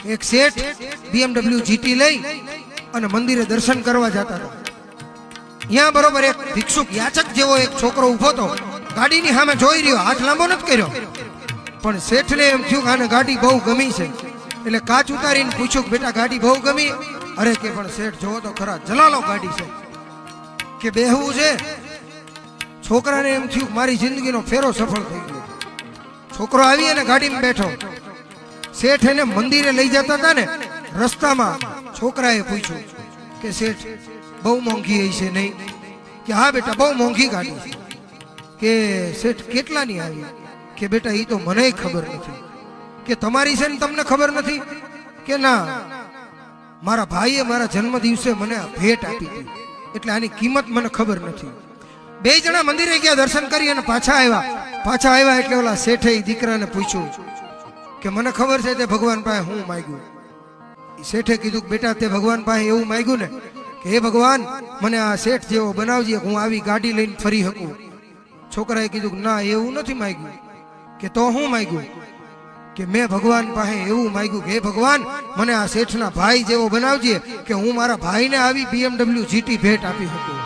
એક શેઠ BMW GT લઈ અને મંદિરે દર્શન કરવા જતા હતા. ત્યાં બરોબર એક ભિક્ષુક યાચક જેવો એક છોકરો ઊભો હતો. ગાડીની સામે જોઈ રહ્યો, હાથ લાંબો નથી કર્યો, પણ શેઠને એમ થયું કે આને ગાડી બહુ ગમી છે. એટલે કાચ ઉતારીને પૂછ્યું કે બેટા ગાડી બહુ ગમી? અરે કે પણ શેઠ જોવો તો ખરા, જલાલો ગાડી છે, કે બેહવું છે. છોકરાને એમ થયું મારી જિંદગીનો ફેરો સફળ થઈ ગયો. છોકરો આવી અને ગાડીમાં બેઠો. શેઠ એને મંદિરે લઈ જતા હતા ને, રસ્તામાં છોકરાએ પૂછ્યું કે શેઠ બહુ મોંઘી હશે નહીં? કે હા બેટા બહુ મોંઘી ગાડી છે. કે શેઠ કેટલાની આવી? કે બેટા એ તો મને ખબર નથી. કે તમારી છે ને તમને ખબર નથી? કે ના, મારા ભાઈએ મારા જન્મ દિવસે મને આ ભેટ આપી હતી, એટલે આની કિંમત મને ખબર નથી. બે જણા મંદિરે ગયા, દર્શન કરી અને પાછા આવ્યા એટલે ઓલા શેઠે દીકરાને પૂછ્યું કે મને ખબર છે તે ભગવાન પાસે હું માંગ્યું? શેઠે કીધું કે બેટા તે ભગવાન પાસે એવું માંગ્યું ને કે હે ભગવાન મને આ શેઠ જેવો બનાવજે, હું આવી ગાડી લઈને ફરી શકું. છોકરાએ કીધું કે ના એવું નથી માંગ્યું. કે તો હું માંગ્યું? કે મેં ભગવાન પાસે એવું માંગ્યું કે હે ભગવાન મને આ શેઠના ભાઈ જેવો બનાવજે કે હું મારા ભાઈને આવી BMW GT ભેટ આપી શકું.